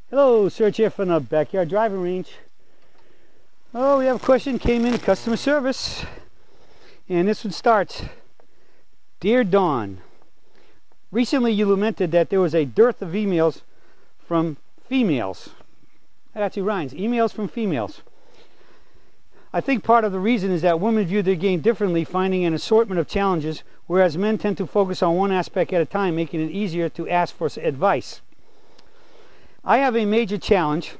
Hello, Serge here from the Backyard Driving Range. Oh, we have a question came in customer service, and this one starts. Dear Dawn, recently you lamented that there was a dearth of emails from females. That actually rhymes, emails from females. I think part of the reason is that women view their game differently, finding an assortment of challenges, whereas men tend to focus on one aspect at a time, making it easier to ask for advice. I have a major challenge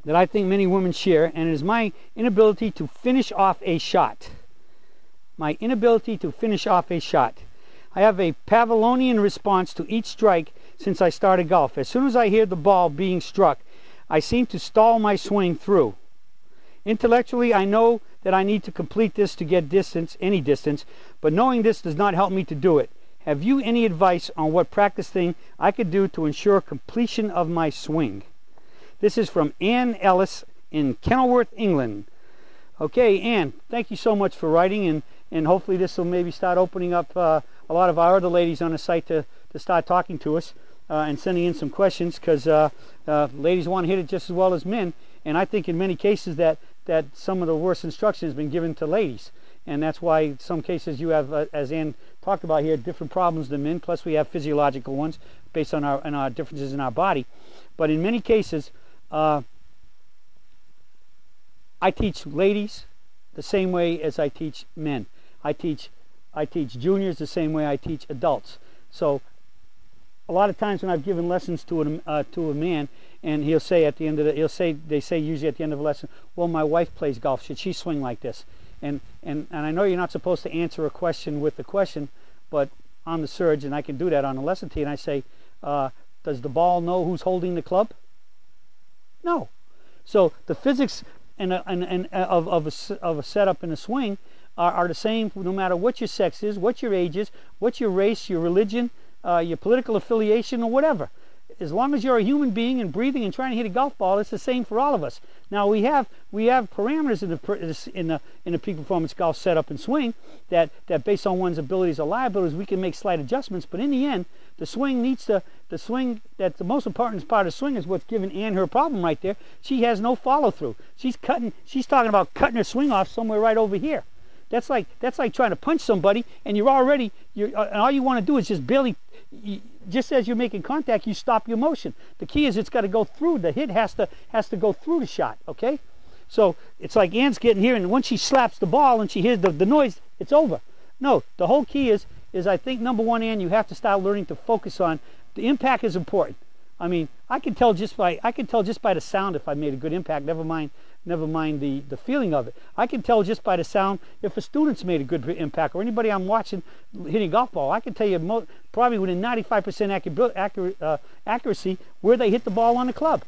that I think many women share, and it is my inability to finish off a shot. My inability to finish off a shot. I have a Pavlovian response to each strike since I started golf. As soon as I hear the ball being struck, I seem to stall my swing through. Intellectually, I know that I need to complete this to get distance, any distance, but knowing this does not help me to do it. Have you any advice on what practice thing I could do to ensure completion of my swing? This is from Ann Ellis in Kenilworth, England. Okay, Ann, thank you so much for writing, and hopefully this will maybe start opening up a lot of our other ladies on the site to start talking to us and sending in some questions, because ladies want to hit it just as well as men, and I think in many cases that some of the worst instruction has been given to ladies. And that's why in some cases you have, as Ann talked about here, different problems than men, plus we have physiological ones based on our differences in our body. But in many cases, I teach ladies the same way as I teach men. I teach juniors the same way I teach adults. So a lot of times when I've given lessons to a man, and he'll say at the end of the, they say usually at the end of a lesson, well, my wife plays golf, should she swing like this? And I know you're not supposed to answer a question with the question, but on the surge, and I can do that on a lesson tee, and I say, does the ball know who's holding the club? No. So the physics of a setup and a swing are the same no matter what your sex is, what your age is, what your race, your religion, your political affiliation, or whatever. As long as you're a human being and breathing and trying to hit a golf ball, it's the same for all of us. Now we have parameters in the peak performance golf setup and swing that based on one's abilities or liabilities we can make slight adjustments. But in the end, the swing that's the most important part of the swing is what's given Ann her problem right there. She has no follow through. She's talking about cutting her swing off somewhere right over here. That's like trying to punch somebody, and and all you want to do is just barely, just as you're making contact, you stop your motion. The key is it's got to go through. The hit has to go through the shot. Okay, so it's like Ann's getting here, and once she slaps the ball and she hears the noise, it's over. No, the whole key is I think number one, Ann, you have to start learning to focus on the impact is important. I mean, I can tell just by the sound if I made a good impact. Never mind the feeling of it. I can tell just by the sound if a student's made a good impact, or anybody I'm watching hitting a golf ball. I can tell you probably within 95% accuracy where they hit the ball on the club.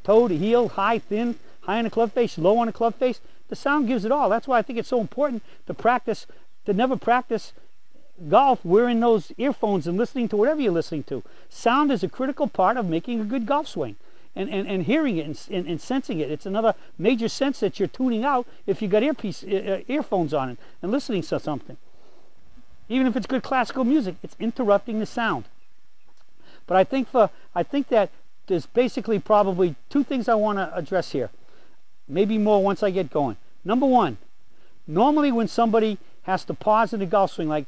Toe to heel, high, thin, high on the club face, low on the club face. The sound gives it all. That's why I think it's so important to never practice golf wearing those earphones and listening to whatever you're listening to. Sound is a critical part of making a good golf swing, and hearing it and sensing it. It's another major sense that you're tuning out if you got earphones on it and listening to something. Even if it's good classical music, it's interrupting the sound. But I think that there's basically probably two things I want to address here, maybe more once I get going. Number one, normally when somebody has to pause in a golf swing, like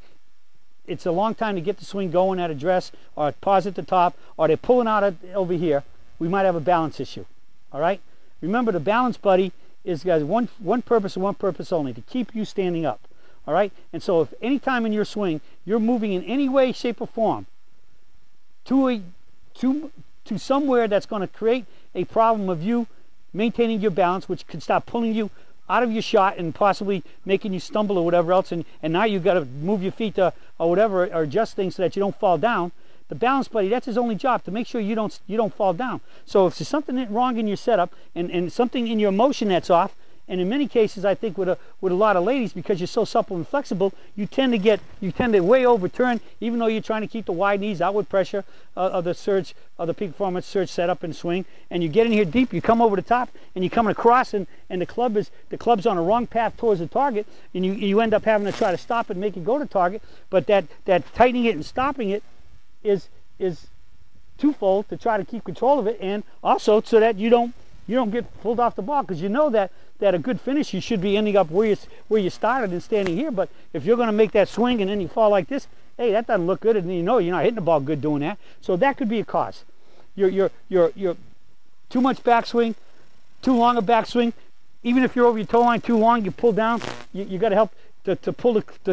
it's a long time to get the swing going at address, or pause at the top, or they're pulling out over here, we might have a balance issue. All right? Remember, the balance buddy is got one purpose and one purpose only, to keep you standing up. All right? And so if any time in your swing you're moving in any way, shape, or form to somewhere that's going to create a problem of you maintaining your balance, which could start pulling you out of your shot and possibly making you stumble or whatever else, and now you've got to move your feet or whatever, or adjust things so that you don't fall down. The balance buddy, that's his only job, to make sure you don't fall down. So if there's something wrong in your setup and something in your motion that's off, and in many cases I think with a lot of ladies, because you're so supple and flexible, you tend to way overturn, even though you're trying to keep the wide knees, outward pressure of the surge, of the peak performance surge setup and swing, and you get in here deep, you come over the top, and you're coming across, and the club's on a wrong path towards the target, and you end up having to try to stop it and make it go to target. But that tightening it and stopping it is twofold, to try to keep control of it, and also so that you don't get pulled off the ball, because you know that a good finish, you should be ending up where you started and standing here. But if you're going to make that swing and then you fall like this, hey, that doesn't look good, and you know you're not hitting the ball good doing that. So that could be a cause. You're too much backswing, too long a backswing. Even if you're over your toe line too long, you pull down. You got to help to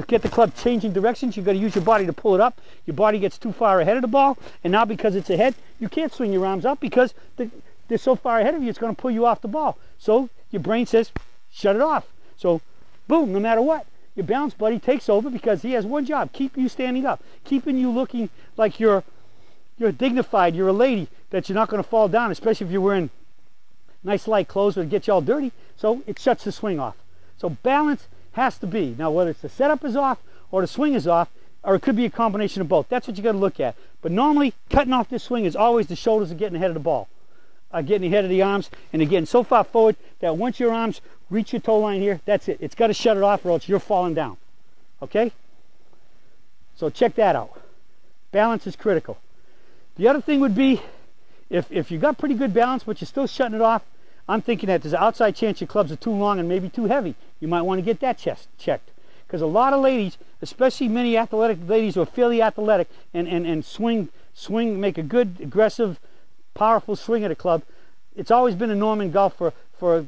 get the club changing directions. You got to use your body to pull it up. Your body gets too far ahead of the ball, and now because it's ahead, you can't swing your arms out because they're so far ahead of you, it's going to pull you off the ball. So your brain says, shut it off. So boom, no matter what, your balance buddy takes over because he has one job: keep you standing up, keeping you looking like you're dignified, you're a lady, that you're not going to fall down, especially if you're wearing nice light clothes that get you all dirty. So it shuts the swing off. So balance has to be. Now, whether it's the setup is off or the swing is off, or it could be a combination of both. That's what you got to look at. But normally, cutting off this swing is always the shoulders are getting ahead of the ball, getting ahead of the arms, and again, so far forward that once your arms reach your toe line here, that's it. It's got to shut it off, or else you're falling down. Okay? So check that out. Balance is critical. The other thing would be, if you got pretty good balance, but you're still shutting it off, I'm thinking that there's an outside chance your clubs are too long and maybe too heavy. You might want to get that checked. Because a lot of ladies, especially many athletic ladies who are fairly athletic and swing, make a good, aggressive, powerful swing at a club, it's always been a norm in golf for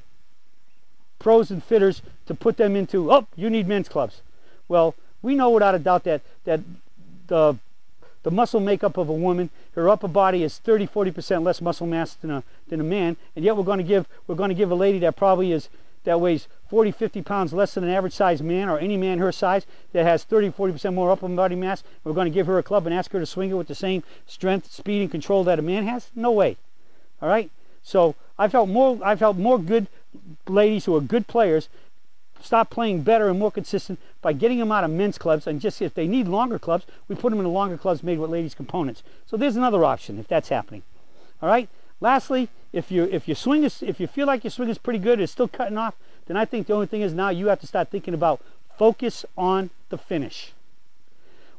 pros and fitters to put them into, oh, you need men's clubs. Well, we know without a doubt that the muscle makeup of a woman, her upper body is 30-40% less muscle mass than a man, and yet we're going to give a lady that weighs 40-50 pounds less than an average sized man, or any man her size, that has 30-40% more upper body mass. We're going to give her a club and ask her to swing it with the same strength, speed, and control that a man has? No way. All right. So I've helped more good ladies who are good players stop playing better and more consistent by getting them out of men's clubs, and just if they need longer clubs, we put them in the longer clubs made with ladies components. So there's another option if that's happening. All right. Lastly, if you feel like your swing is pretty good, it's still cutting off, then I think the only thing is now you have to start thinking about focus on the finish.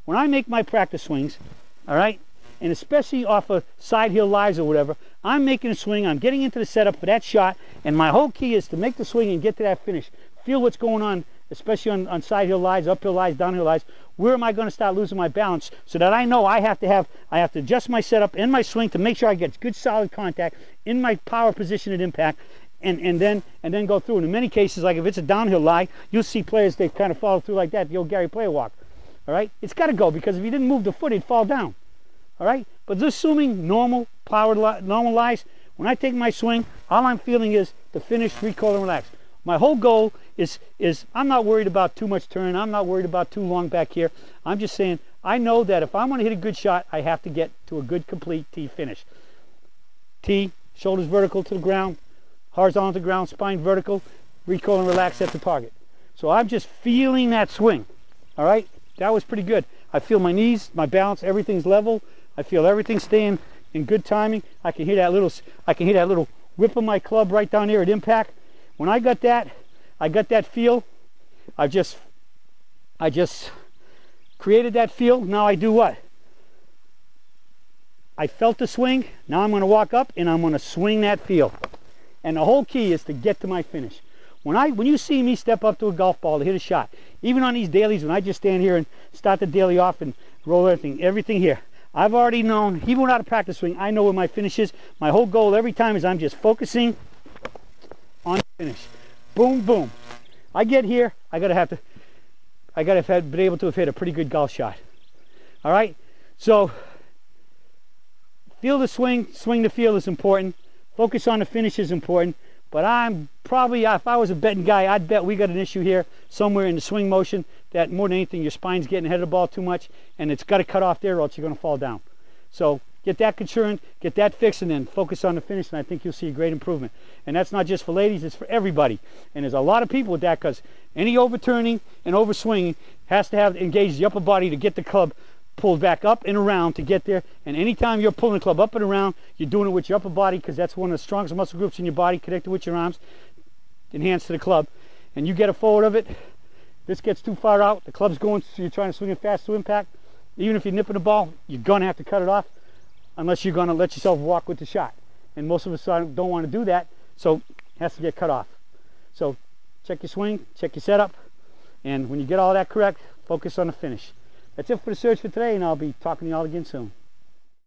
When I make my practice swings, all right, and especially off of side heel lies or whatever, I'm making a swing, I'm getting into the setup for that shot, and my whole key is to make the swing and get to that finish. Feel what's going on, especially on side heel lies, uphill lies, downhill lies. Where am I going to start losing my balance, so that I know I have to adjust my setup and my swing to make sure I get good solid contact in my power position at impact, and then go through. And in many cases, like if it's a downhill lie, you'll see players, they kind of follow through like that, the old Gary Player walk. All right, it's got to go, because if you didn't move the foot, he'd fall down. All right, but just assuming normal lies, when I take my swing, all I'm feeling is the finish, recoil, and relax. My whole goal is I'm not worried about too much turn. I'm not worried about too long back here. I'm just saying, I know that if I want to hit a good shot, I have to get to a good complete tee finish. Tee, shoulders vertical to the ground, horizontal to the ground, spine vertical, recoil and relax at the target. So I'm just feeling that swing. All right, that was pretty good. I feel my knees, my balance, everything's level. I feel everything staying in good timing. I can hear that little whip of my club right down here at impact. When I got that feel, I just created that feel. Now I do what? I felt the swing. Now I'm going to walk up and I'm going to swing that feel. And the whole key is to get to my finish. When you see me step up to a golf ball to hit a shot, even on these dailies, when I just stand here and start the daily off and roll everything here, I've already known, even without a practice swing, I know where my finish is. My whole goal every time is I'm just focusing on the finish. Boom, boom. I get here, I gotta have been able to have hit a pretty good golf shot. All right, so feel the swing the feel is important. Focus on the finish is important. But I'm probably, if I was a betting guy, I'd bet we got an issue here somewhere in the swing motion, that more than anything, your spine's getting ahead of the ball too much, and it's got to cut off there or else you're going to fall down. So get that concerned, get that fixed, and then focus on the finish, and I think you'll see a great improvement. And that's not just for ladies, it's for everybody. And there's a lot of people with that, because any overturning and overswinging has to have engaged the upper body to get the club pulled back up and around to get there. And anytime you're pulling the club up and around, you're doing it with your upper body, because that's one of the strongest muscle groups in your body, connected with your arms, enhanced to the club. And you get a forward of it, this gets too far out, the club's going, so you're trying to swing it fast to impact. Even if you're nipping the ball, you're going to have to cut it off. unless you're going to let yourself walk with the shot. And most of us don't want to do that, so it has to get cut off. So check your swing, check your setup, and when you get all that correct, focus on the finish. That's it for the search for today, and I'll be talking to you all again soon.